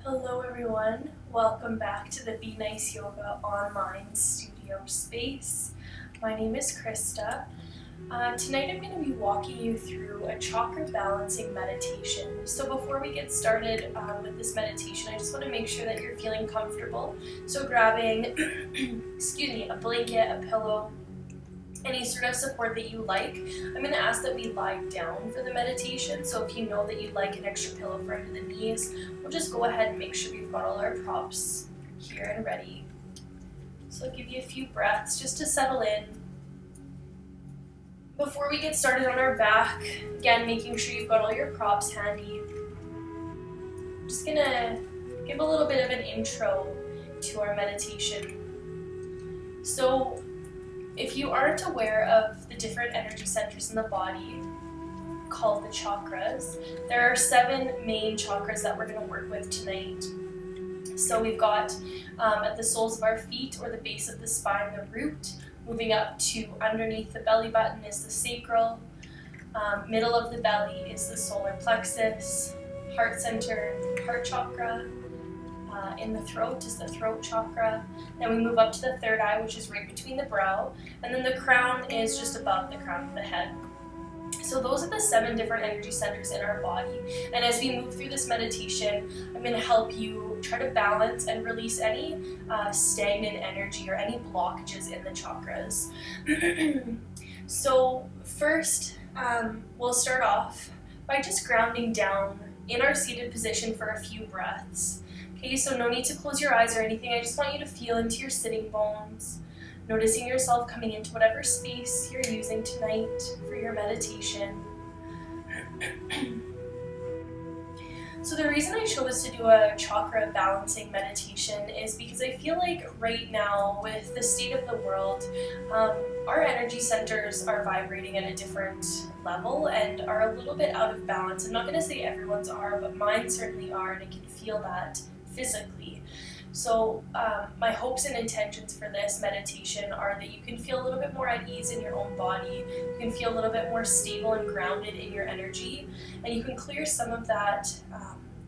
Hello everyone, welcome back to the Be Nice Yoga online studio space. My name is Krista. Tonight I'm going to be walking you through a chakra balancing meditation. So before we get started with this meditation, I just want to make sure that you're feeling comfortable. So grabbing, a blanket, a pillow, any sort of support that you like. I'm going to ask that we lie down for the meditation, so if you know that you'd like an extra pillow for under the knees, we'll just go ahead and make sure we've got all our props here and ready. So I'll give you a few breaths just to settle in. Before we get started on our back, again, making sure you've got all your props handy. I'm just going to give a little bit of an intro to our meditation. So if you aren't aware of the different energy centers in the body called the chakras, there are 7 main chakras that we're going to work with tonight. So we've got at the soles of our feet or the base of the spine, the root. Moving up to underneath the belly button is the sacral. Middle of the belly is the solar plexus. Heart center, heart chakra. In the throat is the throat chakra. Then we move up to the third eye, which is right between the brow. And then the crown is just above the crown of the head. So those are the 7 different energy centers in our body. And as we move through this meditation, I'm going to help you try to balance and release any stagnant energy or any blockages in the chakras. So first, we'll start off by just grounding down in our seated position for a few breaths. Okay, so no need to close your eyes or anything. I just want you to feel into your sitting bones, noticing yourself coming into whatever space you're using tonight for your meditation. So the reason I chose to do a chakra balancing meditation is because I feel like right now, with the state of the world, our energy centers are vibrating at a different level and are a little bit out of balance. I'm not going to say everyone's are, but mine certainly are, and I can feel that physically. So my hopes and intentions for this meditation are that you can feel a little bit more at ease in your own body, you can feel a little bit more stable and grounded in your energy, and you can clear some of that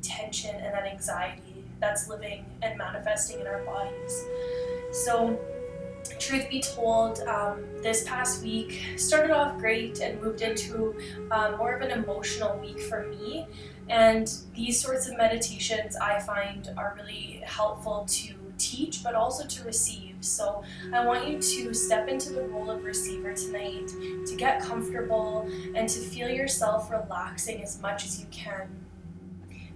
tension and that anxiety that's living and manifesting in our bodies. So truth be told, this past week started off great and moved into more of an emotional week for me. And these sorts of meditations I find are really helpful to teach, but also to receive. So I want you to step into the role of receiver tonight, to get comfortable and to feel yourself relaxing as much as you can.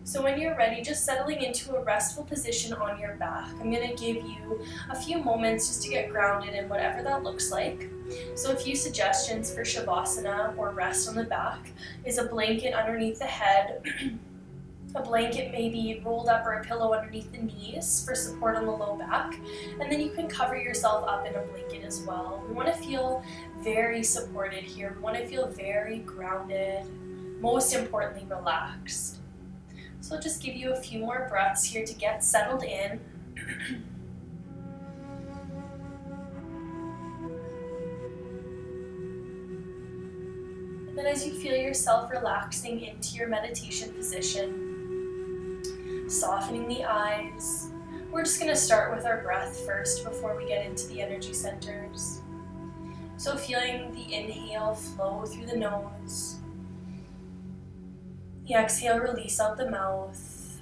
So when you're ready, just settling into a restful position on your back. I'm going to give you a few moments just to get grounded in whatever that looks like. So a few suggestions for Shavasana, or rest on the back, is a blanket underneath the head, a blanket maybe rolled up or a pillow underneath the knees for support on the low back, and then you can cover yourself up in a blanket as well. We want to feel very supported here. We want to feel very grounded, most importantly relaxed. So I'll just give you a few more breaths here to get settled in. And then as you feel yourself relaxing into your meditation position, softening the eyes, we're just going to start with our breath first before we get into the energy centers. So feeling the inhale flow through the nose. The exhale, release out the mouth.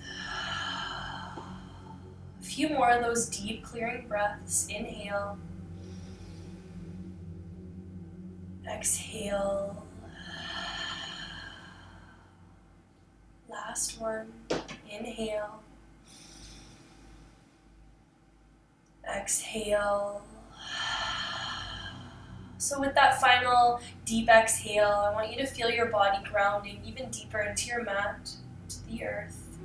A few more of those deep, clearing breaths. Inhale. Exhale. Last one. Inhale. Exhale. So with that final deep exhale, I want you to feel your body grounding even deeper into your mat, to the earth.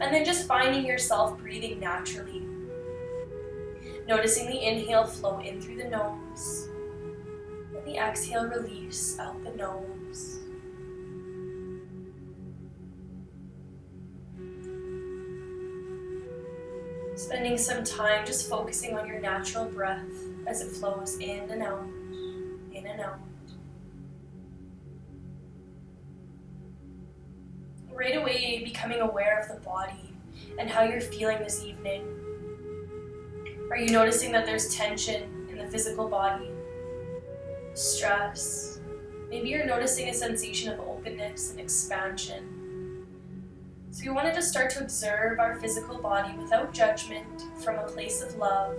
And then just finding yourself breathing naturally. Noticing the inhale flow in through the nose, and the exhale release out the nose. Spending some time just focusing on your natural breath as it flows in and out. In and out. Right away, becoming aware of the body and how you're feeling this evening. Are you noticing that there's tension in the physical body? Stress? Maybe you're noticing a sensation of openness and expansion. So we wanted to start to observe our physical body without judgment, from a place of love,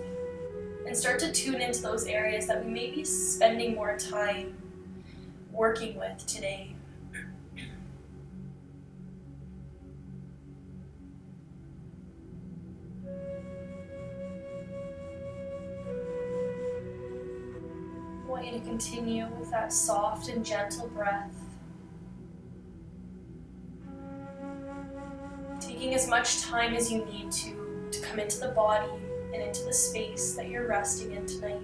and start to tune into those areas that we may be spending more time working with today. I want you to continue with that soft and gentle breath, taking as much time as you need to come into the body and into the space that you're resting in tonight.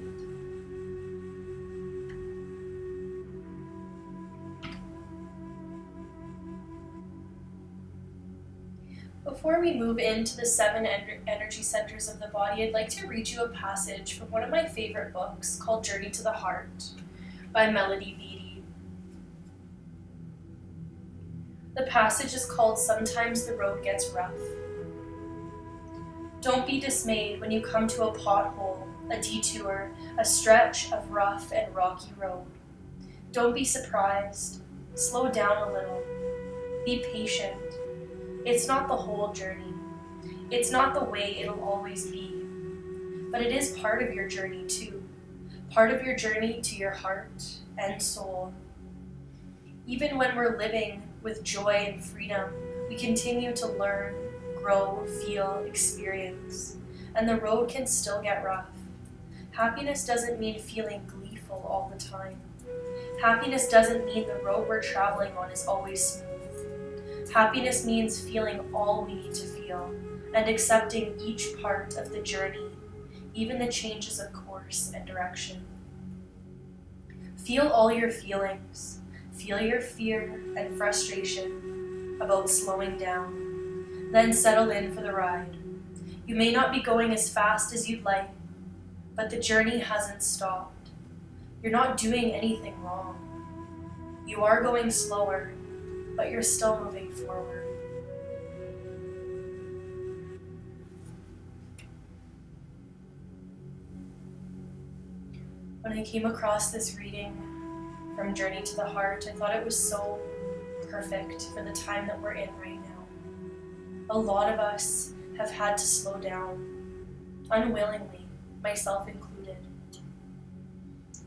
Before we move into the 7 energy centers of the body, I'd like to read you a passage from one of my favorite books called Journey to the Heart by Beattie. The passage is called Sometimes the Road Gets Rough. Don't be dismayed when you come to a pothole, a detour, a stretch of rough and rocky road. Don't be surprised. Slow down a little. Be patient. It's not the whole journey. It's not the way it'll always be. But it is part of your journey too. Part of your journey to your heart and soul. Even when we're living with joy and freedom, we continue to learn, grow, feel, experience, and the road can still get rough. Happiness doesn't mean feeling gleeful all the time. Happiness doesn't mean the road we're traveling on is always smooth. Happiness means feeling all we need to feel and accepting each part of the journey, even the changes of course and direction. Feel all your feelings. Feel your fear and frustration about slowing down. Then settle in for the ride. You may not be going as fast as you'd like, but the journey hasn't stopped. You're not doing anything wrong. You are going slower, but you're still moving forward. When I came across this reading from Journey to the Heart, I thought it was so perfect for the time that we're in right now. A lot of us have had to slow down, unwillingly, myself included.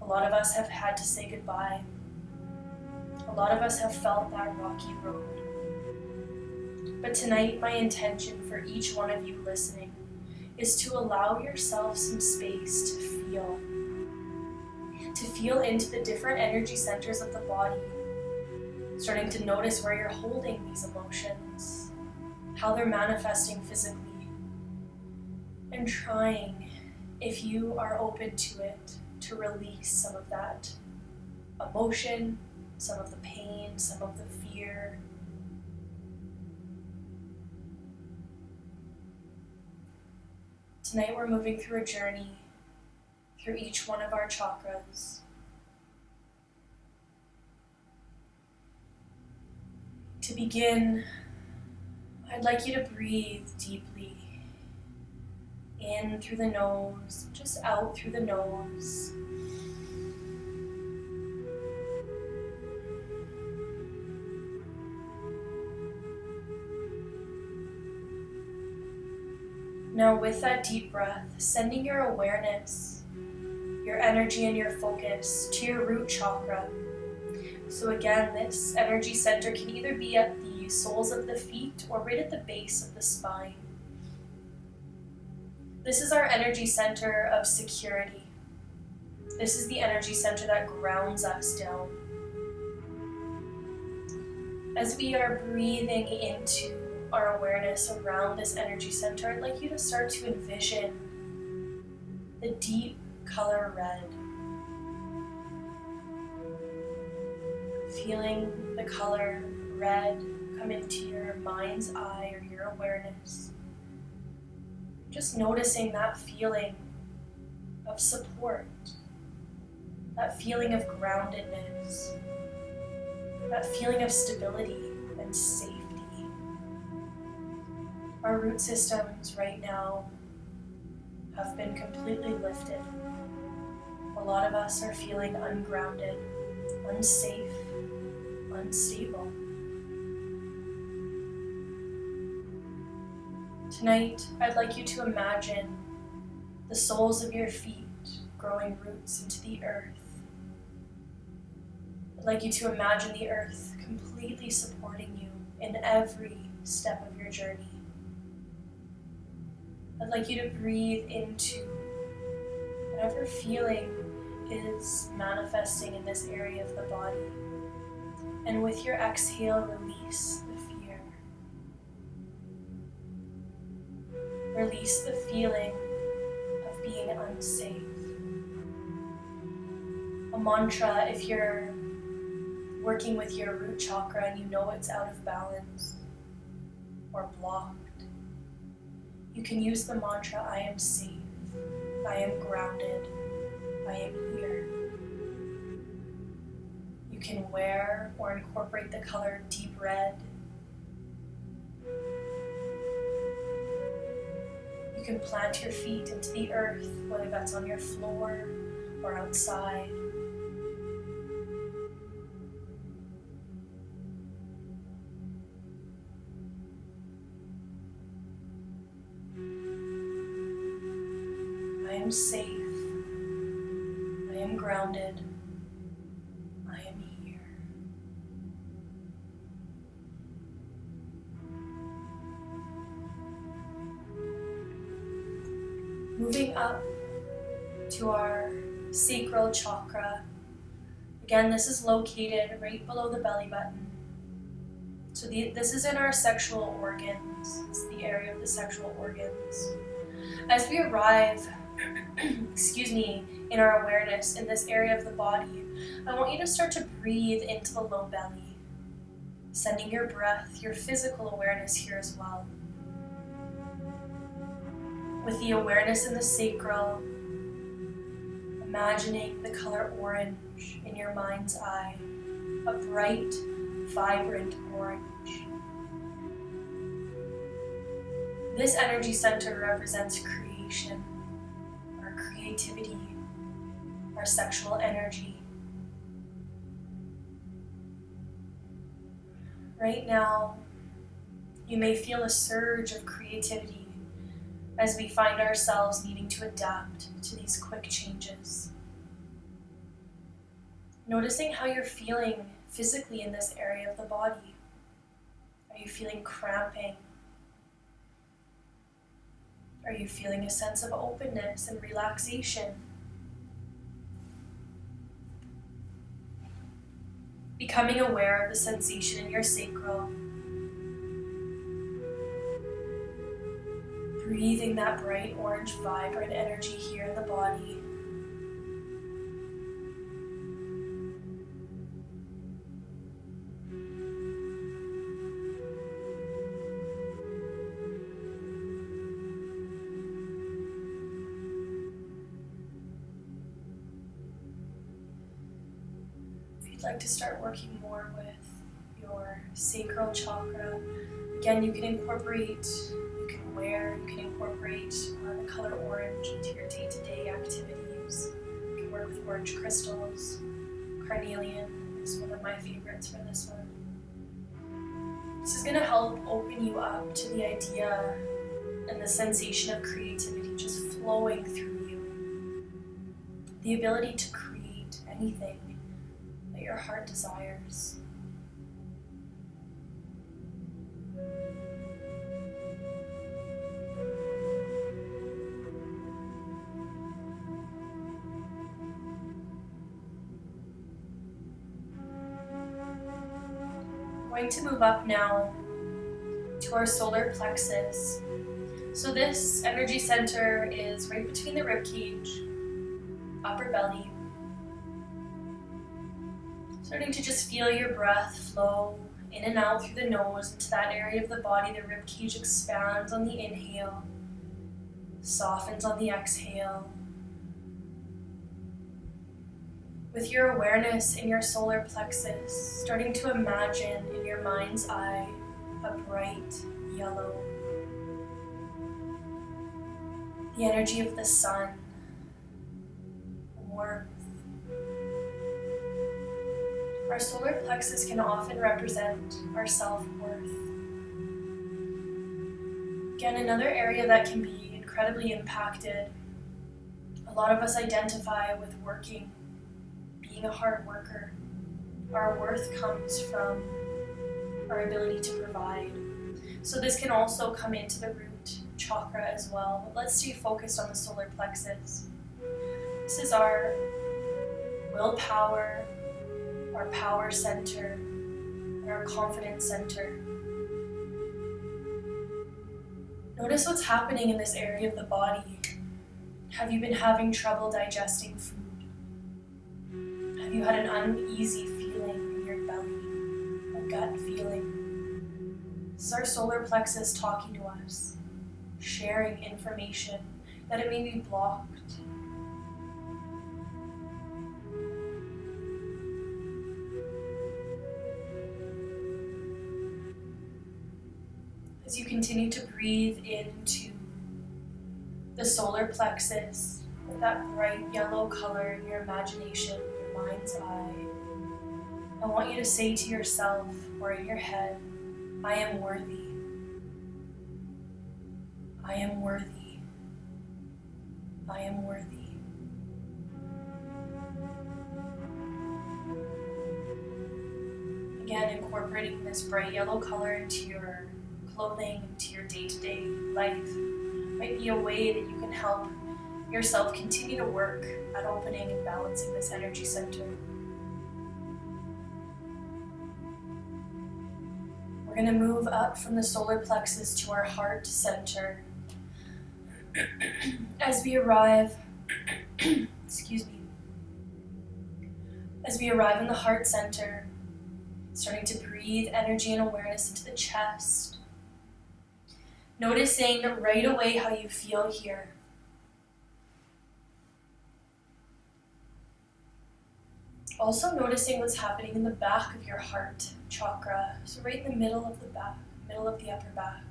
A lot of us have had to say goodbye. A lot of us have felt that rocky road. But tonight, my intention for each one of you listening is to allow yourself some space to feel into the different energy centers of the body, starting to notice where you're holding these emotions, how they're manifesting physically, and trying, if you are open to it, to release some of that emotion, some of the pain, some of the fear. Tonight we're moving through a journey through each one of our chakras. To begin, I'd like you to breathe deeply. In through the nose, just out through the nose. Now with that deep breath, sending your awareness, your energy and your focus to your root chakra. So again, this energy center can either be at the soles of the feet or right at the base of the spine. This is our energy center of security. This is the energy center that grounds us down. As we are breathing into our awareness around this energy center, I'd like you to start to envision the deep color red. Feeling the color red come into your mind's eye or your awareness. Just noticing that feeling of support, that feeling of groundedness, that feeling of stability and safety. Our root systems right now have been completely lifted. A lot of us are feeling ungrounded, unsafe, unstable. Tonight, I'd like you to imagine the soles of your feet growing roots into the earth. I'd like you to imagine the earth completely supporting you in every step of your journey. I'd like you to breathe into whatever feeling is manifesting in this area of the body. And with your exhale, release the fear. Release the feeling of being unsafe. A mantra, if you're working with your root chakra and you know it's out of balance or blocked, you can use the mantra, I am safe, I am grounded, I am here. You can wear or incorporate the color deep red. You can plant your feet into the earth, whether that's on your floor or outside. I am safe. I am grounded. I am here. Moving up to our sacral chakra. Again, this is located right below the belly button. So this is in our sexual organs. It's the area of the sexual organs. As we arrive, in our awareness in this area of the body, I want you to start to breathe into the low belly, sending your breath, your physical awareness here as well. With the awareness in the sacral, imagining the color orange in your mind's eye, a bright, vibrant orange. This energy center represents creation, our creativity, our sexual energy. Right now, you may feel a surge of creativity as we find ourselves needing to adapt to these quick changes. Noticing how you're feeling physically in this area of the body. Are you feeling cramping? Are you feeling a sense of openness and relaxation? Becoming aware of the sensation in your sacral. Breathing that bright orange, vibrant energy here in the body. Like to start working more with your sacral chakra. Again, you can incorporate the color orange into your day-to-day activities. You can work with orange crystals. Carnelian is one of my favorites for this one. This is going to help open you up to the idea and the sensation of creativity just flowing through you. The ability to create anything that your heart desires. Going to move up now to our solar plexus. So this energy center is right between the rib cage, upper belly. Starting to just feel your breath flow in and out through the nose into that area of the body. The rib cage expands on the inhale, softens on the exhale. With your awareness in your solar plexus, starting to imagine in your mind's eye a bright yellow the energy of the sun, warmth. Our solar plexus can often represent our self-worth. Again, another area that can be incredibly impacted. A lot of us identify with working, being a hard worker. Our worth comes from our ability to provide. So this can also come into the root chakra as well. But let's stay focused on the solar plexus. This is our willpower, our power center, and our confidence center. Notice what's happening in this area of the body. Have you been having trouble digesting food? Have you had an uneasy feeling in your belly, a gut feeling? This is our solar plexus talking to us, sharing information that it may be blocked. As you continue to breathe into the solar plexus with that bright yellow color in your imagination, your mind's eye, I want you to say to yourself or in your head, I am worthy. I am worthy. I am worthy. Again, incorporating this bright yellow color into your clothing, into your day-to-day life might be a way that you can help yourself continue to work at opening and balancing this energy center. We're going to move up from the solar plexus to our heart center. As we arrive, as we arrive in the heart center, starting to breathe energy and awareness into the chest. Noticing right away how you feel here. Also noticing what's happening in the back of your heart chakra. So right in the middle of the back, middle of the upper back,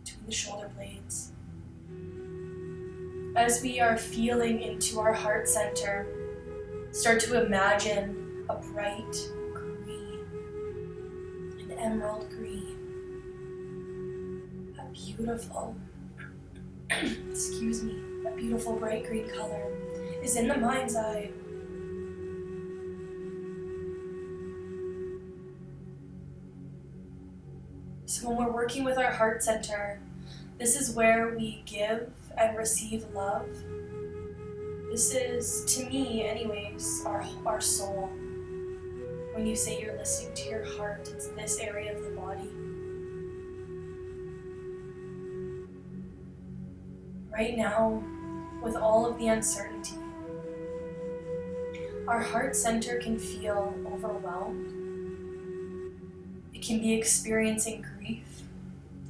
between the shoulder blades. As we are feeling into our heart center, start to imagine a bright green, an emerald green. Beautiful, that beautiful bright green color is in the mind's eye. So when we're working with our heart center, this is where we give and receive love. This is, to me anyways, our soul. When you say you're listening to your heart, it's this area of the body. Right now, with all of the uncertainty, our heart center can feel overwhelmed. It can be experiencing grief,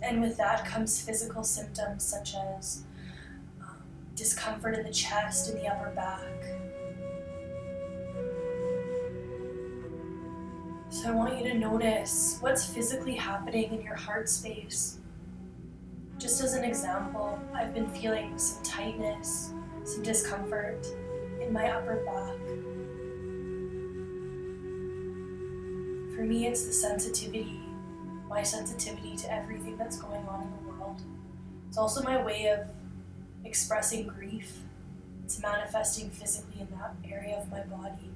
and with that comes physical symptoms such as discomfort in the chest and the upper back. So I want you to notice what's physically happening in your heart space. Just as an example, I've been feeling some tightness, some discomfort in my upper back. For me, it's the sensitivity, my sensitivity to everything that's going on in the world. It's also my way of expressing grief. It's manifesting physically in that area of my body.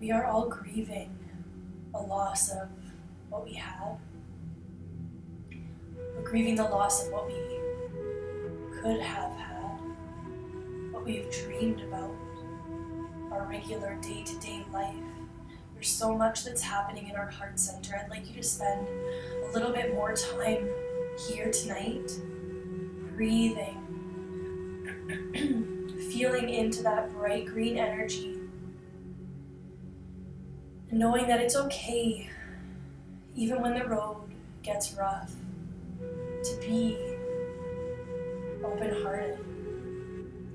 We are all grieving a loss of what we had. We're grieving the loss of what we could have had, what we've dreamed about, our regular day-to-day life. There's so much that's happening in our heart center. I'd like you to spend a little bit more time here tonight, breathing, feeling into that bright green energy, and knowing that it's okay, even when the road gets rough, to be open-hearted.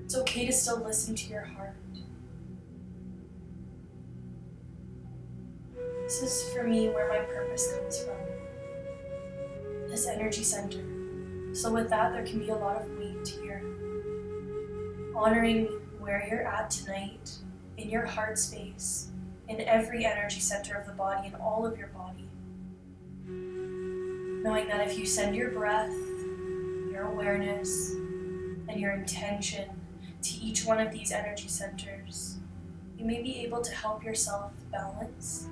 It's okay to still listen to your heart. This is, for me, where my purpose comes from. This energy center. So with that, there can be a lot of weight here. Honoring where you're at tonight, in your heart space, in every energy center of the body, in all of your body. Knowing that if you send your breath, your awareness, and your intention to each one of these energy centers, you may be able to help yourself balance,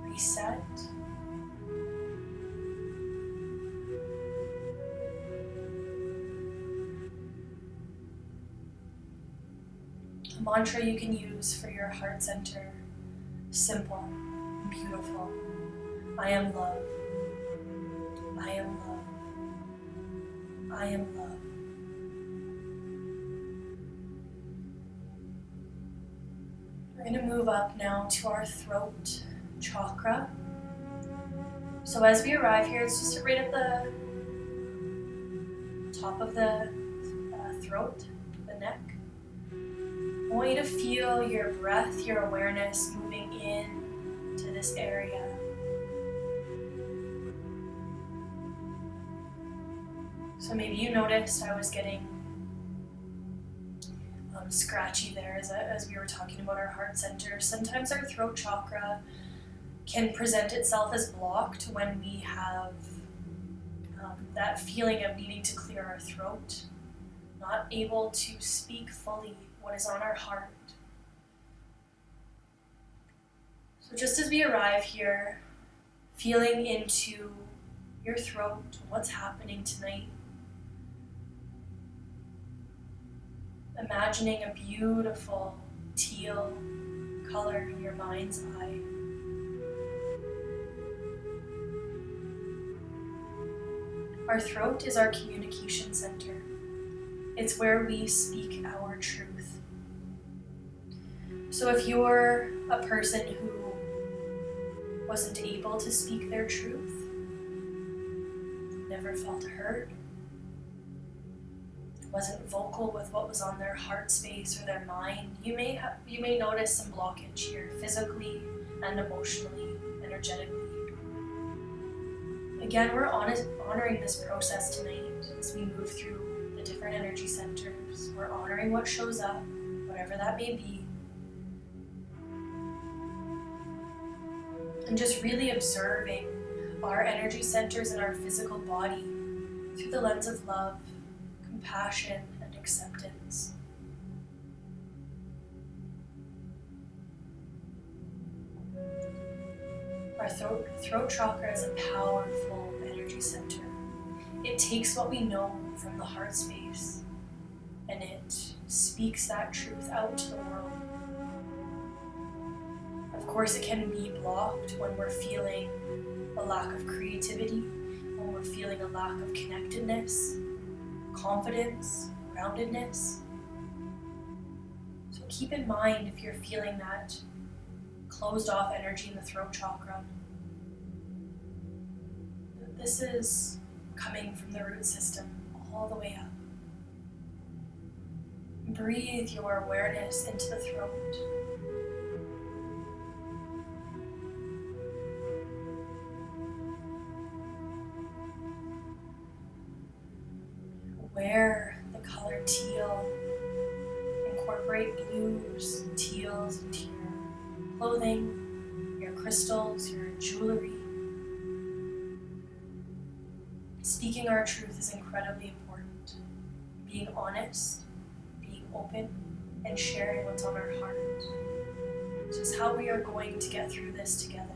reset, a mantra you can use for your heart center, simple, beautiful. I am love. I am love. I am love. We're going to move up now to our throat chakra. So as we arrive here, it's just right at the top of the throat, the neck. I want you to feel your breath, your awareness moving in to this area. So maybe you noticed I was getting scratchy there as we were talking about our heart center. Sometimes our throat chakra can present itself as blocked when we have that feeling of needing to clear our throat, not able to speak fully what is on our heart. So just as we arrive here, feeling into your throat, what's happening tonight, imagining a beautiful teal color in your mind's eye. Our throat is our communication center. It's where we speak our truth. So if you're a person who wasn't able to speak their truth, never felt heard, wasn't vocal with what was on their heart space or their mind, you may notice some blockage here, physically and emotionally, energetically. Again, we're honoring this process tonight as we move through the different energy centers. We're honoring what shows up, whatever that may be, and just really observing our energy centers in our physical body through the lens of love, compassion, and acceptance. Our throat chakra is a powerful energy center. It takes what we know from the heart space and it speaks that truth out to the world. Of course, it can be blocked when we're feeling a lack of creativity, when we're feeling a lack of connectedness, confidence, groundedness. So keep in mind if you're feeling that closed off energy in the throat chakra, this is coming from the root system all the way up. Breathe your awareness into the throat. Wear the color teal. Incorporate blues and teals into your clothing, your crystals, your jewelry. Speaking our truth is incredibly important. Being honest, being open, and sharing what's on our heart. This is how we are going to get through this together.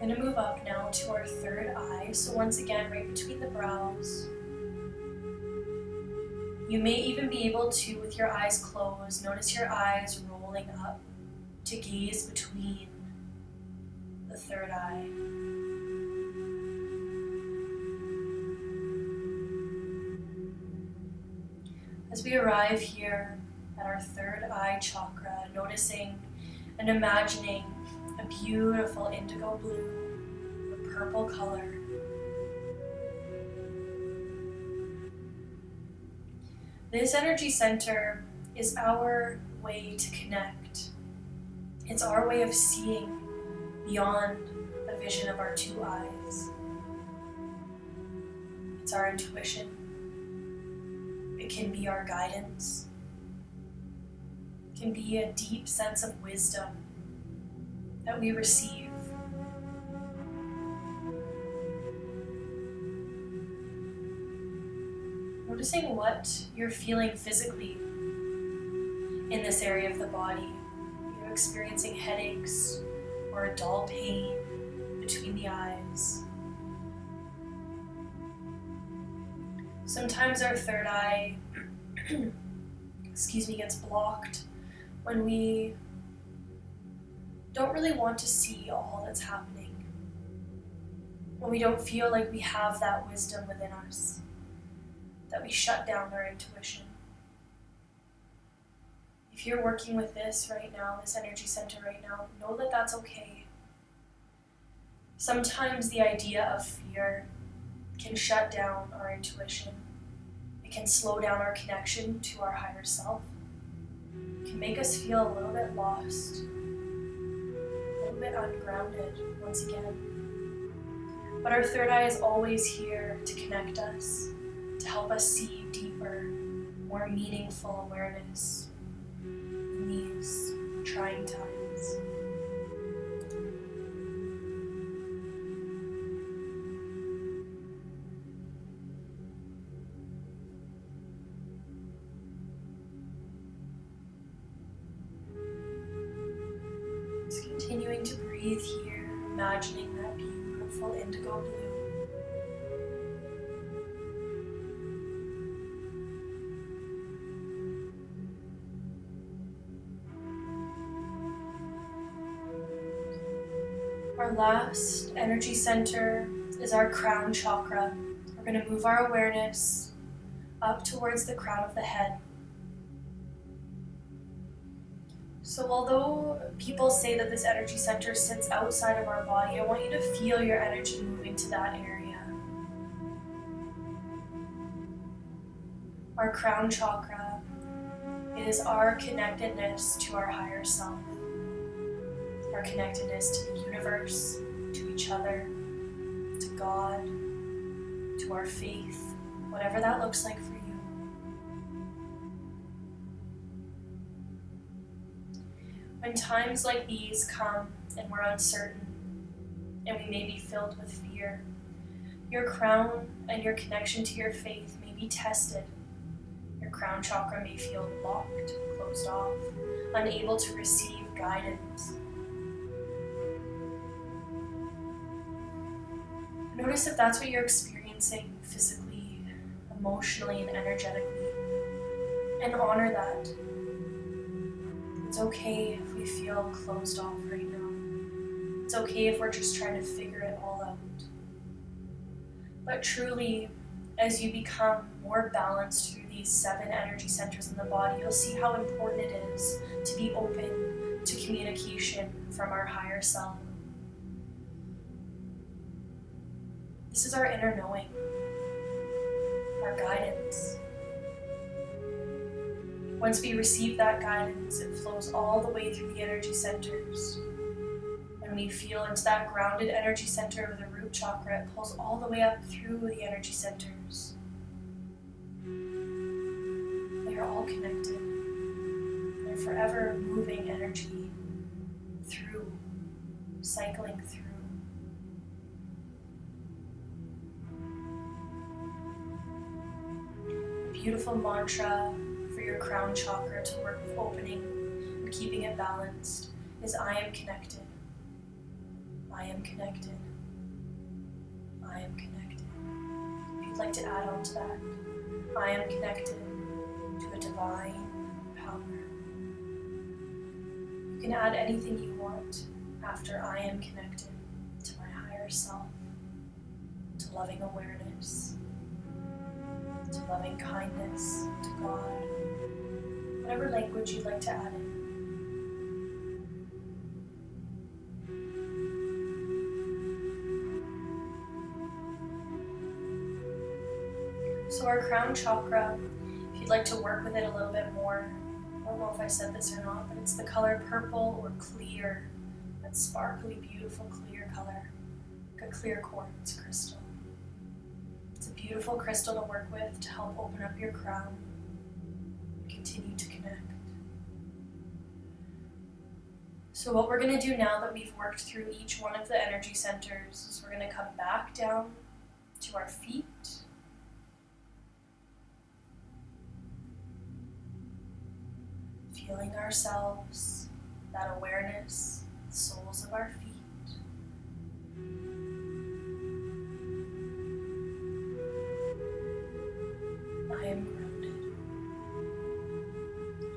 I'm going to move up now to our third eye. So once again, right between the brows. You may even be able to, with your eyes closed, notice your eyes rolling up to gaze between the third eye. As we arrive here at our third eye chakra, noticing and imagining a beautiful indigo blue, a purple color. This energy center is our way to connect It's our way of seeing beyond the vision of our two eyes. It's our intuition. It can be our guidance. It can be a deep sense of wisdom that we receive. Noticing what you're feeling physically in this area of the body. Are you experiencing headaches or a dull pain between the eyes? Sometimes our third eye gets blocked when we don't really want to see all that's happening, when we don't feel like we have that wisdom within us, that we shut down our intuition. If you're working with this right now, this energy center right now, know that that's okay. Sometimes the idea of fear can shut down our intuition. It can slow down our connection to our higher self. It can make us feel a little bit lost, a little bit ungrounded once again. But our third eye is always here to connect us, to help us see deeper, more meaningful awareness in these trying times. Just continuing to breathe here, imagining that beautiful indigo blue. Our last energy center is our crown chakra. We're going to move our awareness up towards the crown of the head. So although people say that this energy center sits outside of our body, I want you to feel your energy moving to that area. Our crown chakra is our connectedness to our higher self. Our connectedness to the universe, to each other, to God, to our faith, whatever that looks like for you. When times like these come and we're uncertain and we may be filled with fear, your crown and your connection to your faith may be tested. Your crown chakra may feel blocked, closed off, unable to receive guidance. Notice if that's what you're experiencing physically, emotionally, and energetically, and honor that. It's okay if we feel closed off right now. It's okay if we're just trying to figure it all out. But truly, as you become more balanced through these 7 energy centers in the body, you'll see how important it is to be open to communication from our higher self. This is our inner knowing, our guidance. Once we receive that guidance, it flows all the way through the energy centers. When we feel into that grounded energy center of the root chakra, it pulls all the way up through the energy centers. They are all connected. They're forever moving energy through, cycling through. Beautiful mantra for your crown chakra to work with opening and keeping it balanced is I am connected. I am connected. I am connected. If you'd like to add on to that, I am connected to a divine power. You can add anything you want after I am connected to my higher self, to loving awareness, to loving kindness, to God, whatever language you'd like to add in. So our crown chakra, if you'd like to work with it a little bit more, don't know if I said this or not, but it's the color purple or clear. That sparkly, beautiful clear color. Like a clear quartz crystal. It's a beautiful crystal to work with to help open up your crown and continue to connect. So what we're going to do now that we've worked through each one of the energy centers is we're going to come back down to our feet. Feeling ourselves, that awareness, the soles of our feet. I am grounded.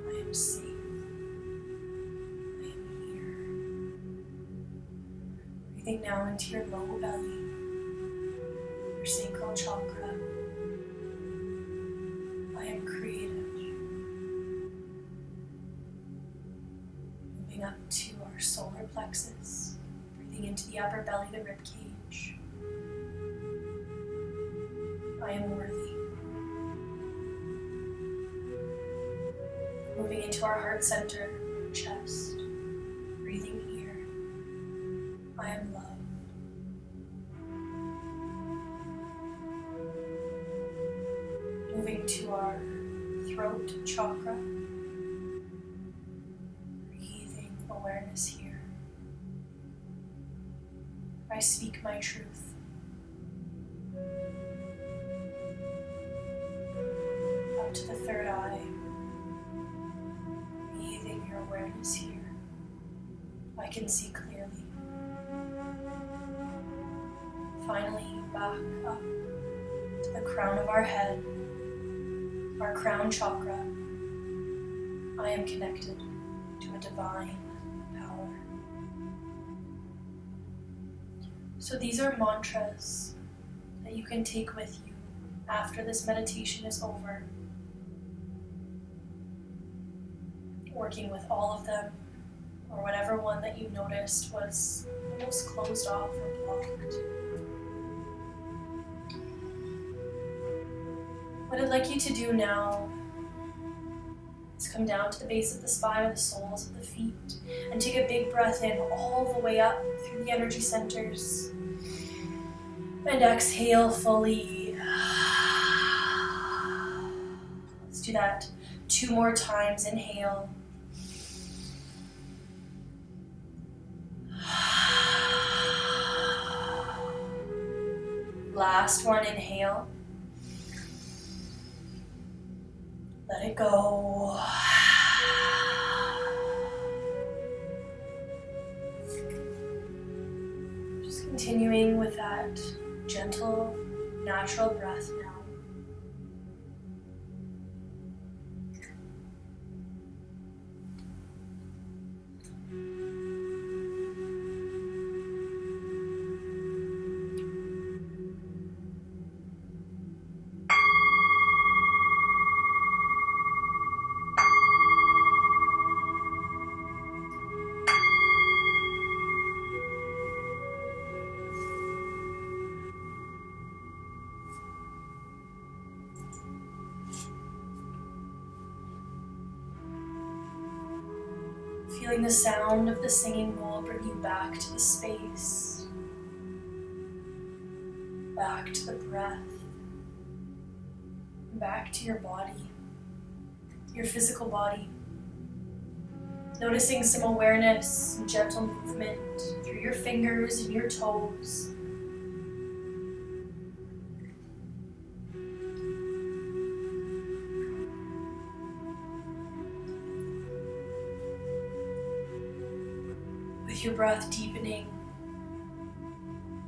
I am safe. I am here. Breathing now into your low belly, your sacral chakra. I am creative. Moving up to our solar plexus, breathing into the upper belly, the rib cage. I am worthy. Moving into our heart center, chest, breathing here. I am loved. Moving to our throat chakra, breathing awareness here. I speak my truth. Up to the third eye. Breathing your awareness here. I can see clearly. Finally, back up to the crown of our head, our crown chakra. I am connected to a divine power. So these are mantras that you can take with you after this meditation is over. Working with all of them, or whatever one that you noticed was almost closed off or blocked. What I'd like you to do now is come down to the base of the spine or the soles of the feet and take a big breath in all the way up through the energy centers. And exhale fully. Let's do that 2 more times. Inhale. Last one, inhale. Let it go. Just continuing with that gentle, natural breath now. Feeling the sound of the singing bowl bring you back to the space, back to the breath, back to your body, your physical body. Noticing some awareness, some gentle movement through your fingers and your toes. With your breath deepening,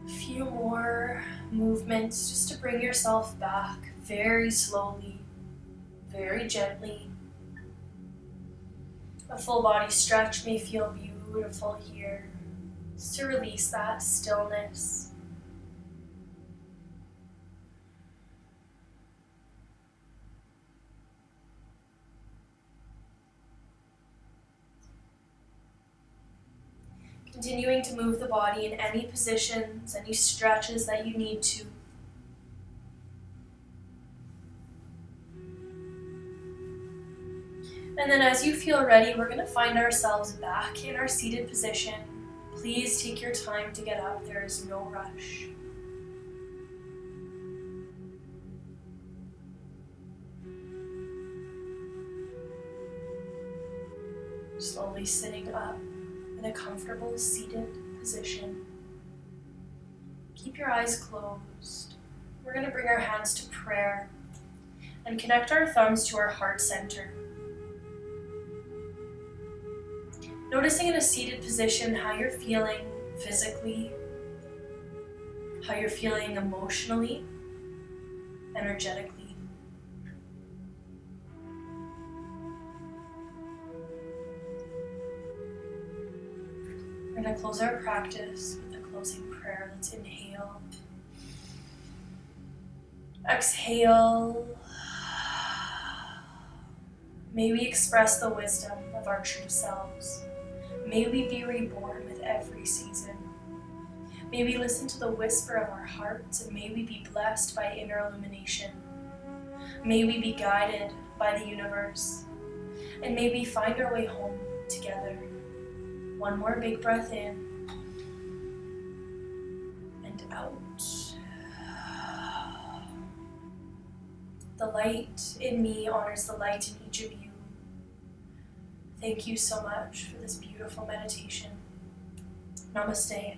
a few more movements just to bring yourself back very slowly, very gently. A full body stretch may feel beautiful here, just to release that stillness. Continuing to move the body in any positions, any stretches that you need to. And then as you feel ready, we're going to find ourselves back in our seated position. Please take your time to get up. There is no rush. Slowly sitting up in a comfortable seated position. Keep your eyes closed. We're going to bring our hands to prayer and connect our thumbs to our heart center. Noticing in a seated position how you're feeling physically, how you're feeling emotionally, energetically. We're going to close our practice with a closing prayer. Let's inhale. Exhale. May we express the wisdom of our true selves. May we be reborn with every season. May we listen to the whisper of our hearts, and may we be blessed by inner illumination. May we be guided by the universe, and may we find our way home together. One more big breath in and out. The light in me honors the light in each of you. Thank you so much for this beautiful meditation. Namaste.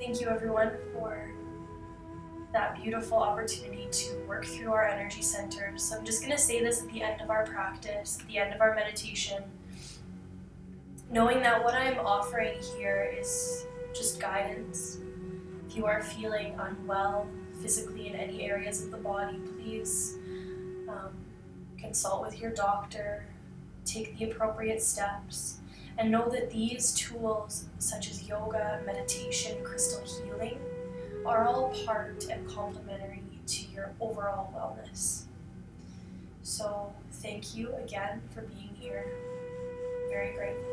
Thank you everyone for that beautiful opportunity to work through our energy centers. So I'm just going to say this at the end of our practice, at the end of our meditation, knowing that what I'm offering here is just guidance. If you are feeling unwell physically in any areas of the body, please consult with your doctor, take the appropriate steps, and know that these tools such as yoga, meditation, crystal healing are all part and complementary to your overall wellness. So thank you again for being here. Very grateful.